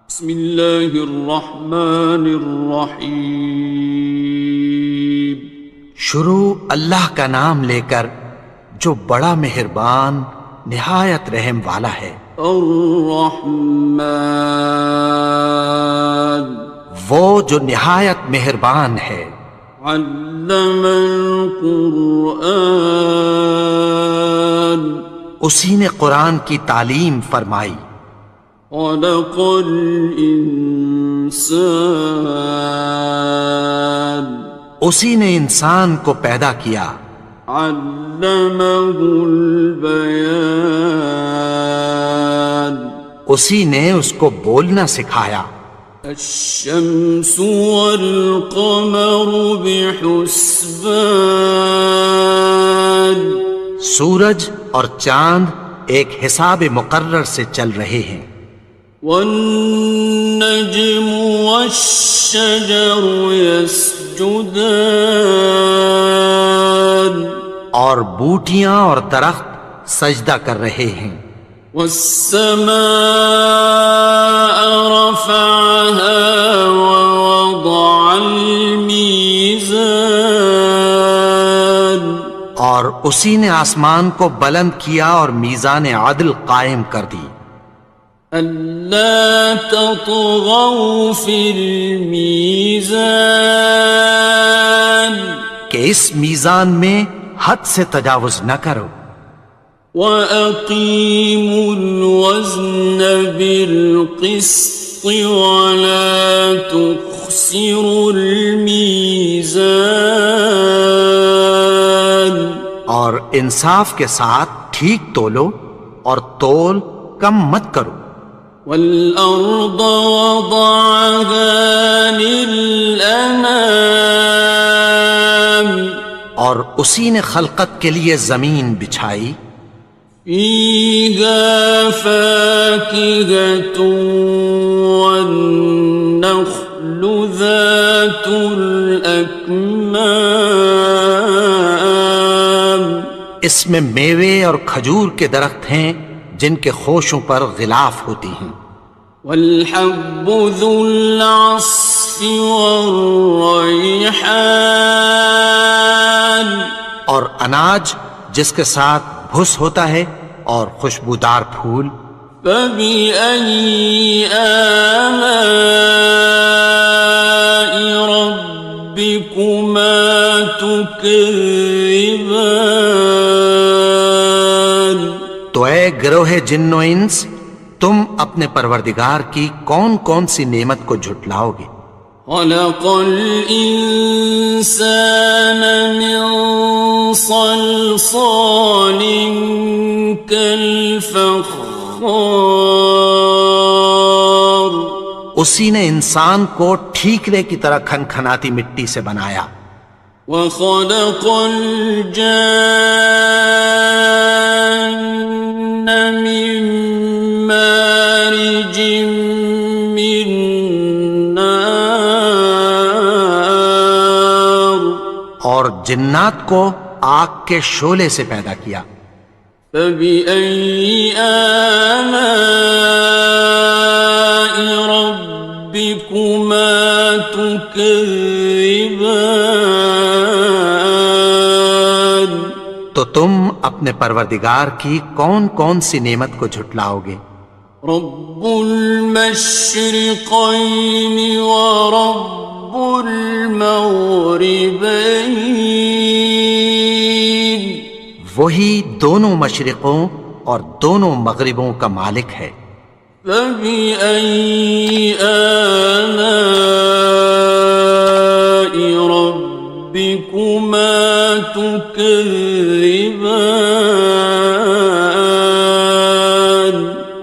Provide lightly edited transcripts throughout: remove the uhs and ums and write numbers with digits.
بسم اللہ الرحمن الرحیم۔ شروع اللہ کا نام لے کر جو بڑا مہربان نہایت رحم والا ہے۔ الرحمن، وہ جو نہایت مہربان ہے۔ علم القرآن، اسی نے قرآن کی تعلیم فرمائی۔ خلق الانسان، اسی نے انسان کو پیدا کیا۔ علمہ البیان، اسی نے اس کو بولنا سکھایا۔ الشمس والقمر بحسبان، سورج اور چاند ایک حساب مقرر سے چل رہے ہیں۔ والنجم والشجر يسجدان، اور بوٹیاں اور درخت سجدہ کر رہے ہیں۔ والسماء رفعها ووضع الميزان، اور اسی نے آسمان کو بلند کیا اور میزان عدل قائم کر دی۔ ألا تطغوا في الميزان، کہ اس میزان میں حد سے تجاوز نہ کرو۔ وأقيموا الوزن بالقسط ولا تخسروا الميزان، اور انصاف کے ساتھ ٹھیک تولو اور تول کم مت کرو۔ والأرض وضعها للأنام، اور اسی نے خلقت کے لیے زمین بچھائی۔ فيها فاكهة والنخل ذات الأكمام، اس میں میوے اور کھجور کے درخت ہیں جن کے خوشوں پر غلاف ہوتی ہیں۔ والحب ذو العصف والريحان، اور اناج جس کے ساتھ بھس ہوتا ہے اور خوشبودار پھول۔ فبأي آلاء ربكما تكذبان، تو اے گروہ جن و انس، تم اپنے پروردگار کی کون کون سی نعمت کو جھٹلاؤ گے؟ خلق الإنسان من صلصال كالفخار، اسی نے انسان کو ٹھیکرے کی طرح کھنکھناتی مٹی سے بنایا۔ وخلق الجان من مارج من نار، اور جنات کو آگ کے شعلے سے پیدا کیا۔ فبأي آلاء ربكما تكذبان، تو تم اپنے پروردگار کی کون کون سی نعمت کو جھٹلاؤ گے؟ رب المشرقين ورب المغربين، وہی دونوں مشرقوں اور دونوں مغربوں کا مالک ہے۔ فبأي آلاء ربكما تكذبان،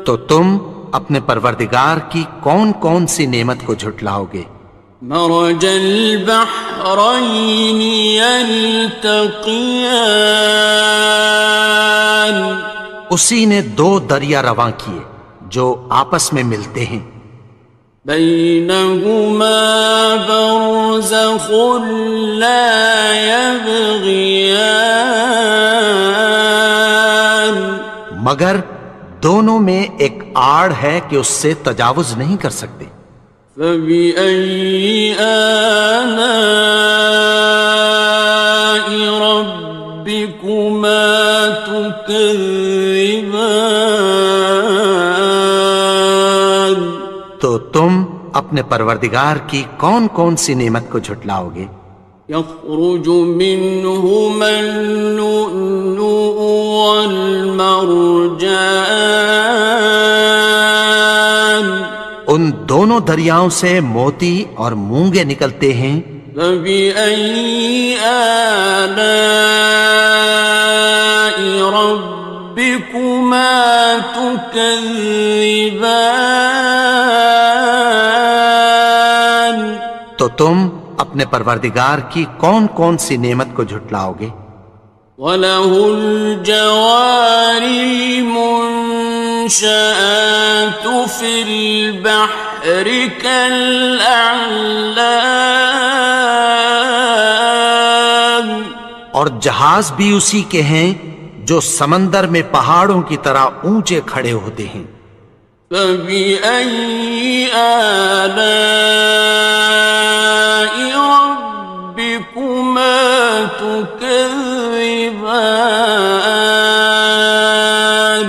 تو تم اپنے پروردگار کی کون کون سی نعمت کو جھٹلاؤ گے؟ مرج البحرين يلتقيان، اسی نے دو دریا رواں کیے جو آپس میں ملتے ہیں۔ بينهما برزخ لا يبغيان، مگر دونوں میں ایک آڑ ہے کہ اس سے تجاوز نہیں کر سکتے۔ فبأي آلاء ربكما تكذبان؟ تو تم اپنے پروردگار کی کون کون سی نعمت کو جھٹلاؤ گے؟ يخرج منهما اللؤلؤ والمرجان، ان دونوں دریاؤں سے موتی اور مونگے نکلتے ہیں۔ فبأي آلاء ربكما تكذبان؟ تو تم اپنے پروردگار کی کون کون سی نعمت کو جھٹلاؤ گے؟ وَلَهُ الْجَوَارِ الْمُنشَآتُ فِي الْبَحْرِ كَالْأَعْلَامِ، اور جہاز بھی اسی کے ہیں جو سمندر میں پہاڑوں کی طرح اونچے کھڑے ہوتے ہیں۔ فَبِأَيِّ آلَاءِ رَبِّكُمَا تُكَذِّبَانِ؟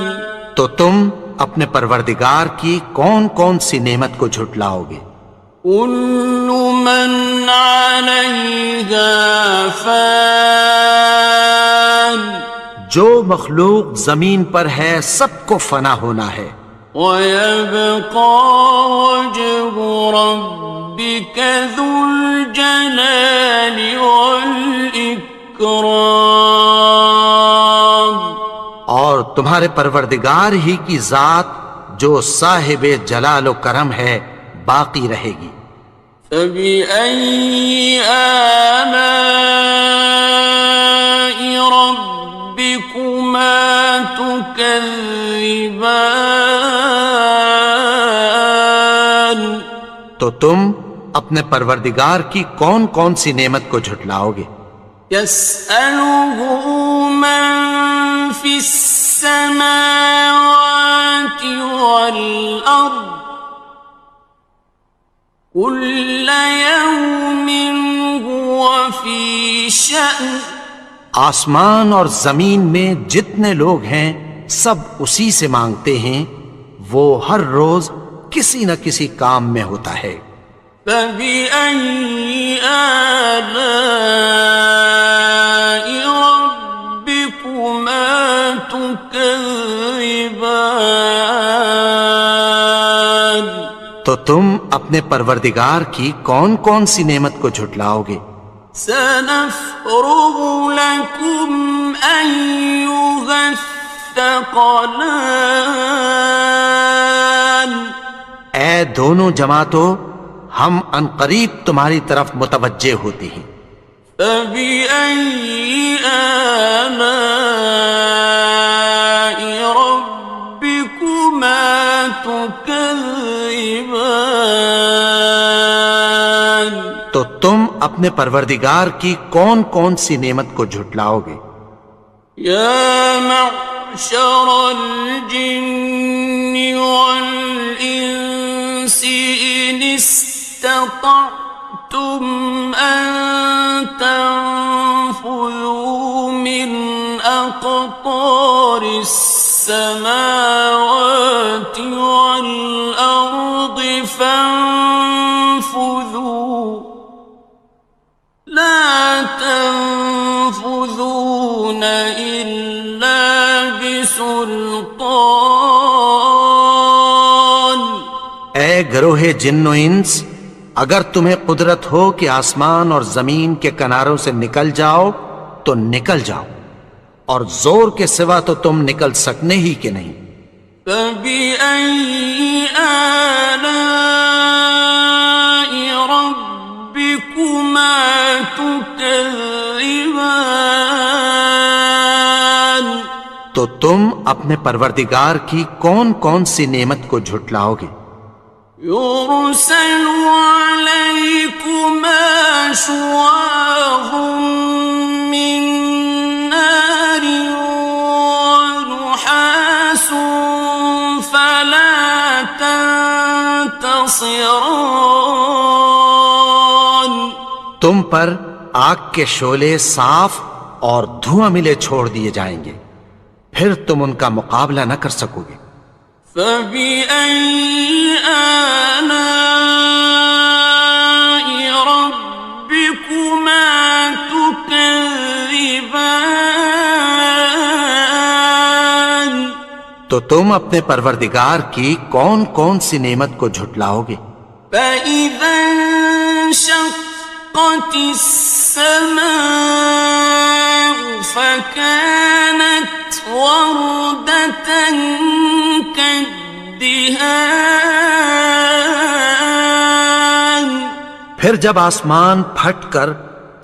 تو تم اپنے پروردگار کی کون کون سی نعمت کو جھٹلاؤ گے؟ كُلُّ مَنْ عَلَيْهَا فَانٍ، جو مخلوق زمین پر ہے سب کو فنا ہونا ہے۔ وَيَبْقَى وَجْهُ رَبِّكَ ذُو الْجَلَالِ وَالْإِكْرَامِ، اور تمہارے پروردگار ہی کی ذات جو صاحب جلال و کرم ہے باقی رہے گی۔ فَبِأَيِّ آلَاءِ رَبِّكُمَا تُكَذِّبَانِ؟ تو تم اپنے پروردگار کی کون کون سی نعمت کو جھٹلاؤ گے؟ يَسْأَلُهُ مَن فِي السَّمَاوَاتِ وَالْأَرْضِ كُلَّ يَوْمٍ هُوَ فِي شَأْنٍ، آسمان اور زمین میں جتنے لوگ ہیں سب اسی سے مانگتے ہیں، وہ ہر روز کسی نہ کسی کام میں ہوتا ہے۔ فَبِأَيِّ آلَاءِ رَبِّكُمَا تُكَذِّبَانِ؟ تو تم اپنے پروردگار کی کون کون سی نعمت کو جھٹلاؤ گے؟ سَنَفْرُغُ لَكُمْ أَيُّهَ الثَّقَلَانِ، اے دونوں جماعتوں، ہم عنقریب تمہاری طرف متوجہ ہوتے ہیں۔ فَبِأَيِّ آلَاءِ رَبِّكُمَا تُكَذِّبَانِ؟ تو تم اپنے پروردگار کی کون کون سی نعمت کو جھٹلاؤ گے؟ يَا مَعْشَرَ الْجِنِّ وَالْإِنسِ إِنِ اسْتَطَعْتُمْ أَن تَنفُذُوا مِنْ أَقْطَارِ السَّمَاوَاتِ وَالْأَرْضِ فَانفُذُوا لَا تَنفُذُونَ إِلَّا بِسُلْطَانٍ۔ اے گروہ جن و انس، اگر تمہیں قدرت ہو کہ آسمان اور زمین کے کناروں سے نکل جاؤ تو نکل جاؤ، اور زور کے سوا تو تم نکل سکنے ہی کہ نہیں۔ فَبِأَيِّ آلَاءِ رَبِّكُمَا تُكَذِّبَانِ؟ تو تم اپنے پروردگار کی کون کون سی نعمت کو جھٹلاؤ گے؟ يُرْسَلُ عَلَيْكُمَا شُوَاظٌ مِّن نَّارٍ وَنُحَاسٌ فَلَا خاصران. تم پر آگ کے شعلے صاف اور دھواں ملے چھوڑ دیے جائیں گے، پھر تم ان کا مقابلہ نہ کر سکو گے۔ فَبِأَيِّ آلَاءِ رَبِّكُمَا تُكَذِّبَانِ؟ تو تم اپنے پروردگار کی کون کون سی نعمت کو جھٹلاؤ گے؟ فَإِذَا انشَقَّتِ السَّمَاءُ فَكَانَتْ وَرْدَةً كَالدِّهَانِ. پھر جب آسمان پھٹ کر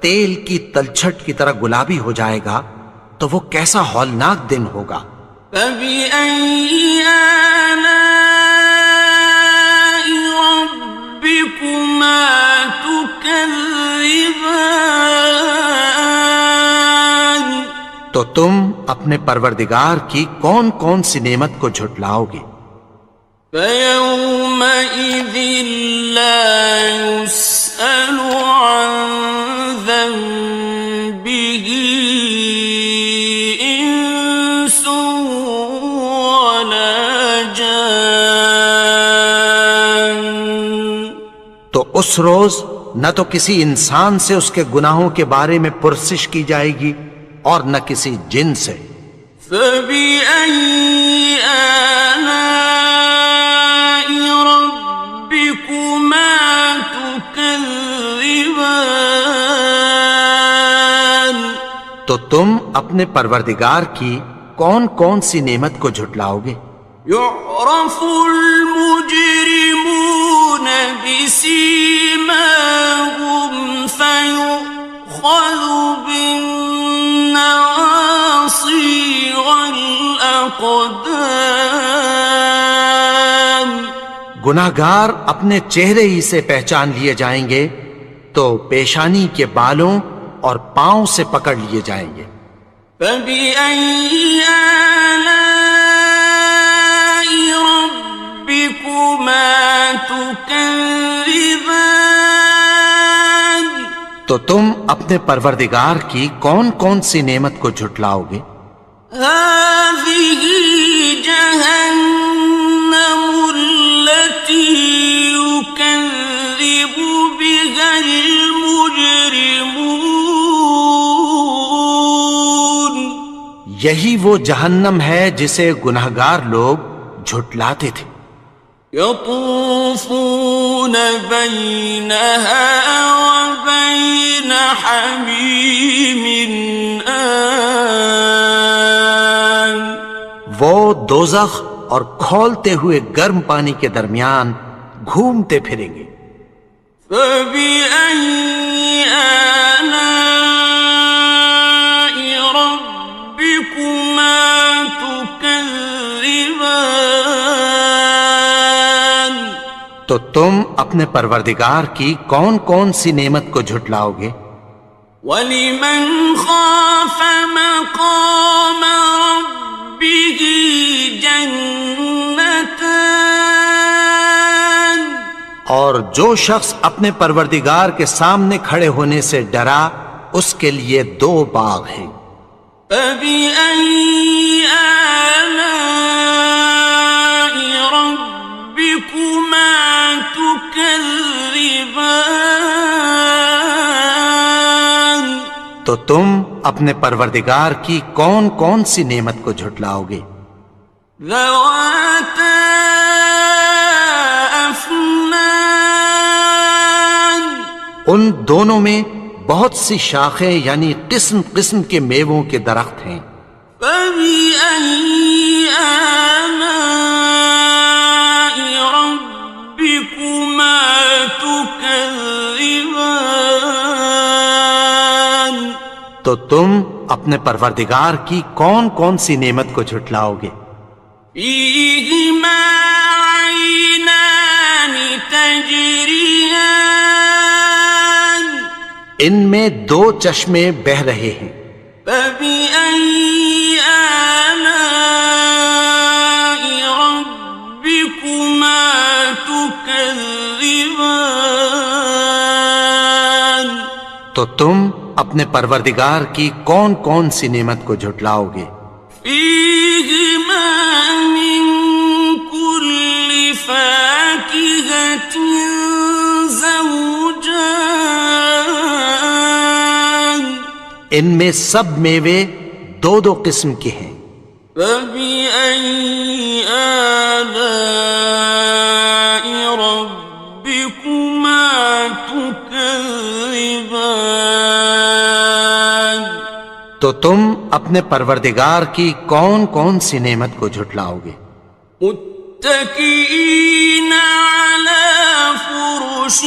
تیل کی تلچھٹ کی طرح گلابی ہو جائے گا تو وہ کیسا ہولناک دن ہوگا۔ فَبِأَيِّ آلَاءِ رَبِّكُمَا تُكَذِّبَانِ؟ تو تم اپنے پروردگار کی کون کون سی نعمت کو جھٹلاؤ گے؟ فَيَوْمَئِذٍ لَا يُسْأَلُ عَنْ ذَنبِهِ إِنسٌ وَلَا جَانٌ. تو اس روز نہ تو کسی انسان سے اس کے گناہوں کے بارے میں پرسش کی جائے گی اور نہ کسی جن سے۔ فَبِأَيِّ آلَاءِ رَبِّكُمَا تُكَذِّبَانِ؟ تو تم اپنے پروردگار کی کون کون سی نعمت کو جھٹلاؤ گے؟ يُعْرَفُ الْمُجْرِمُونَ بِسِيمَاهُمْ فَيُؤْخَذُ بِالنَّوَاصِي وَالْأَقْدَامِ. گناہگار اپنے چہرے ہی سے پہچان لیے جائیں گے تو پیشانی کے بالوں اور پاؤں سے پکڑ لیے جائیں گے۔ فَبِأَيِّ آلَاءِ رَبِّكُمَا تُكَذِّبَانِ؟ تو تم اپنے پروردگار کی کون کون سی نعمت کو جھٹلاؤ گے؟ هَذِهِ جَهَنَّمُ الَّتِي يُكَذِّبُ بِهَا الْمُجْرِمُونَ. یہی وہ جہنم ہے جسے گناہگار لوگ جھٹلاتے تھے۔ يَطُوفُونَ بَيْنَهَا وَبَيْنَ حَمِيمٍ آنٍ. وہ دوزخ اور کھولتے ہوئے گرم پانی کے درمیان گھومتے پھریں گے۔ فَبِأَيِّ آلَاءِ رَبِّكُمَا تُكَذِّبَانِ؟ تو تم اپنے پروردگار کی کون کون سی نعمت کو جھٹلاؤ گے؟ وَلِمَنْ خَافَ مَقَامَ رَبِّهِ جَنَّتَانِ. اور جو شخص اپنے پروردگار کے سامنے کھڑے ہونے سے ڈرا اس کے لیے 2 باغ ہیں۔ فَبِأَيِّ آلَاءِ رَبِّكُمَا تُكَذِّبَانِ؟ تو تم اپنے پروردگار کی کون کون سی نعمت کو جھٹلاؤ گے؟ ذَوَاتَا أَفْنَانٍ. ان دونوں میں بہت سی شاخیں یعنی قسم قسم کے میووں کے درخت ہیں۔ فَبِأَيِّ آلَاءِ رَبِّكُمَا تُكَذِّبَانِ؟ تو تم اپنے پروردگار کی کون کون سی نعمت کو جھٹلاؤ گے؟ فِيهِمَا عَيْنَانِ تَجْرِيَانِ. ان میں 2 چشمے بہہ رہے ہیں۔ فَبِأَيِّ آلَاءِ رَبِّكُمَا تُكَذِّبَانِ؟ تو تم اپنے پروردگار کی کون کون سی نعمت کو جھٹلاؤ گے؟ فيهما من كل فاكهة زوجان ان میں سب میوے دو دو قسم کے ہیں۔ فبأي آلاء ربكما تكذبان تو تم اپنے پروردگار کی کون کون سی نعمت کو جھٹلاؤ گے؟ متكئين على فرش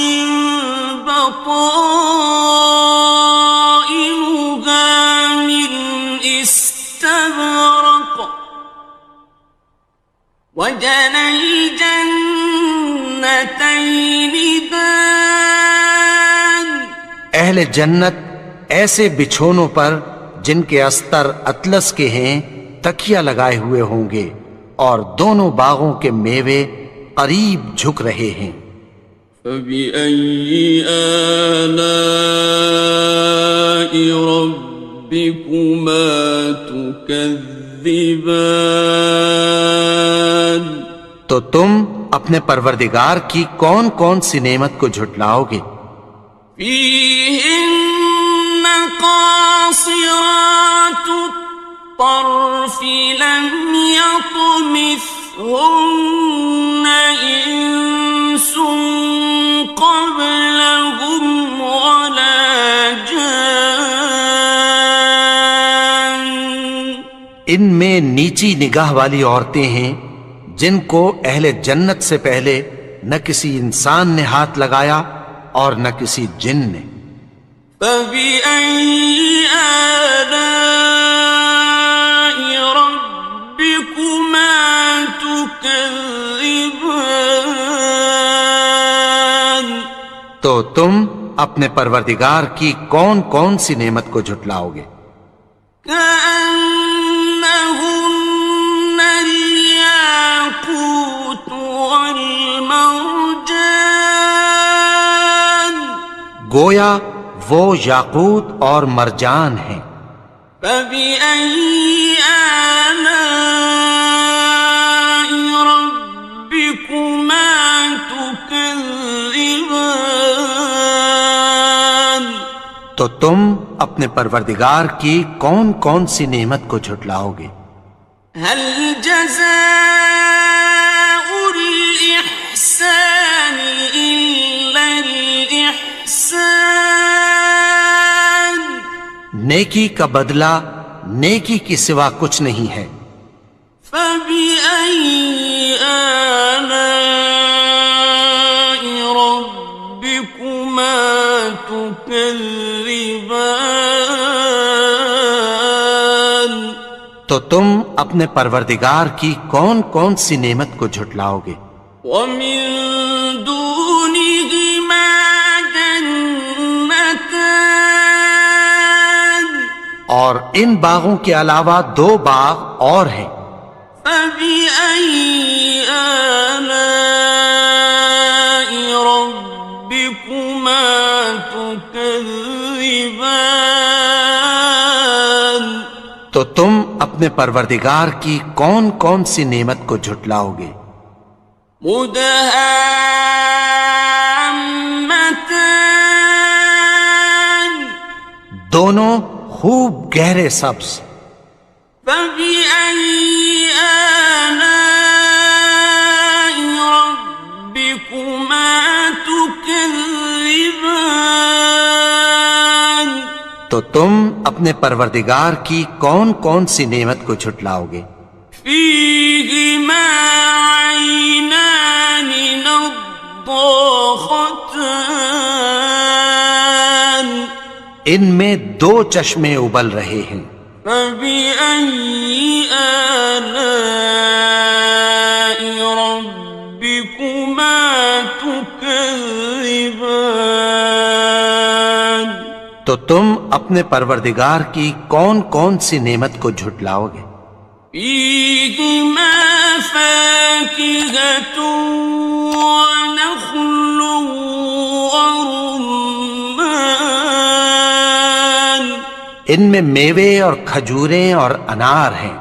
بطائنها من استبرق وجنى الجنتين دان اہل جنت ایسے بچھونوں پر جن کے استر اطلس کے ہیں تکیہ لگائے ہوئے ہوں گے، اور دونوں باغوں کے میوے قریب جھک رہے ہیں۔ فبأي آلاء ربكما تكذبان تو تم اپنے پروردگار کی کون کون سی نعمت کو جھٹلاؤ گے؟ فيهن قاصرات الطرف لم يطمثهن إنس قبلهم ولا جان ان میں نیچی نگاہ والی عورتیں ہیں جن کو اہل جنت سے پہلے نہ کسی انسان نے ہاتھ لگایا اور نہ کسی جن نے۔ فبأي آلاء ربكما تكذبان تو تم اپنے پروردگار کی کون کون سی نعمت کو جھٹلاؤ گے؟ كأنهن الياقوت والمرجان گویا وہ یاقوت اور مرجان ہیں۔ فبأي آلاء ربكما تكذبان تو تم اپنے پروردگار کی کون کون سی نعمت کو جھٹلاؤ گے؟ هل جزاء الإحسان إلا الإحسان نیکی کا بدلہ نیکی کی سوا کچھ نہیں ہے۔ فبأي آلاء ربكما تكذبان تو تم اپنے پروردگار کی کون کون سی نعمت کو جھٹلاؤ گے؟ ومن دونهما جنتان اور ان باغوں کے علاوہ دو باغ اور ہیں۔ فبأي آلاء ربكما تكذبان تو تم اپنے پروردگار کی کون کون سی نعمت کو جھٹلاؤ گے؟ مدهامتان دونوں خوب گہرے سبز۔ فبأي آلاء ربكما تكذبان تو تم اپنے پروردگار کی کون کون سی نعمت کو جھٹلاؤ گے؟ فيهما عينان نضاختان ان میں دو چشمے ابل رہے ہیں۔ فبأي آلاء ربكما تكذبان تو تم اپنے پروردگار کی کون کون سی نعمت کو جھٹلاؤ گے؟ فيهما فاكهة ونخل ورمان ان میں میوے اور کھجوریں اور انار ہیں۔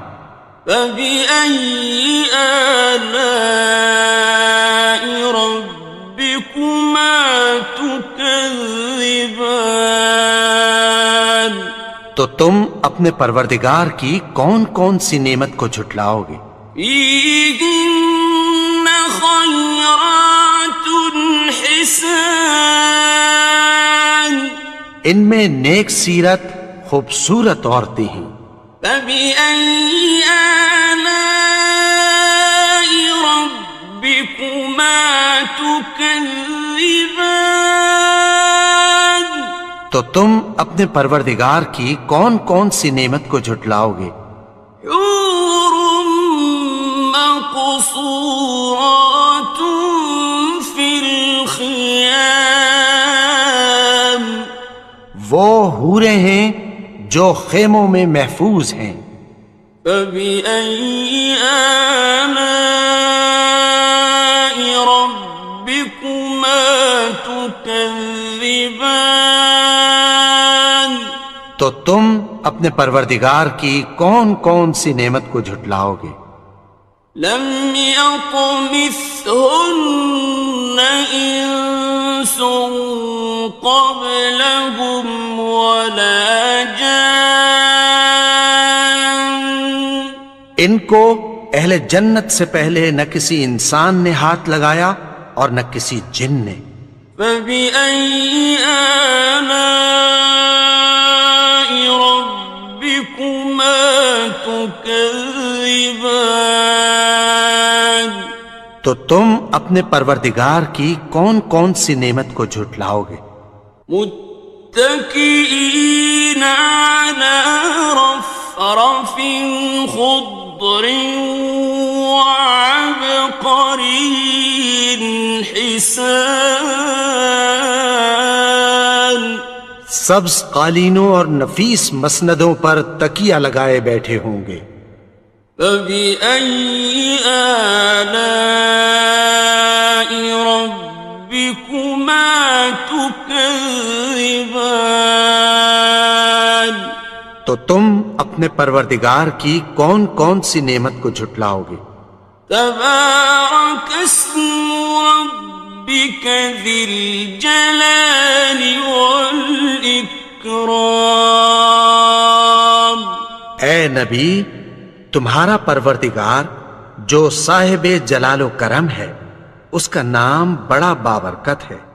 فبأي آلاء ربكما تكذبان؟ تو تم اپنے پروردگار کی کون کون سی نعمت کو جھٹلاؤ گے؟ فيهن خيرات حسان، ان میں نیک سیرت خوبصورت عورتیں ہیں۔ فبأي آلاء ربكما تكذبان؟ تو تم اپنے پروردگار کی کون کون سی نعمت کو جھٹلاؤ گے؟ حور مقصورات في الخيام، وہ حوریں ہیں جو خیموں میں محفوظ ہیں۔ فبأي آلاء ربكما تكذبان؟ تو تم اپنے پروردگار کی کون کون سی نعمت کو جھٹلاؤ گے؟ لم يطمثهن إنس قبلهم ولا جان، ان کو اہل جنت سے پہلے نہ کسی انسان نے ہاتھ لگایا اور نہ کسی جن نے۔ فبأي آلاء ربكما تكذبان؟ تو تم اپنے پروردگار کی کون کون سی نعمت کو جھٹلاؤ گے؟ متكئين على رفرف خضر وعبقري حسان، سبز قالینوں اور نفیس مسندوں پر تکیہ لگائے بیٹھے ہوں گے۔ فبأي آلاء ربكما تكذبان؟ تو تم اپنے پروردگار کی کون کون سی نعمت کو جھٹلاؤ گے؟ تبارك اسم ربك ذي الجلال والإكرام۔ اے نبی، تمہارا پروردگار جو صاحب جلال و کرم ہے، اس کا نام بڑا بابرکت ہے۔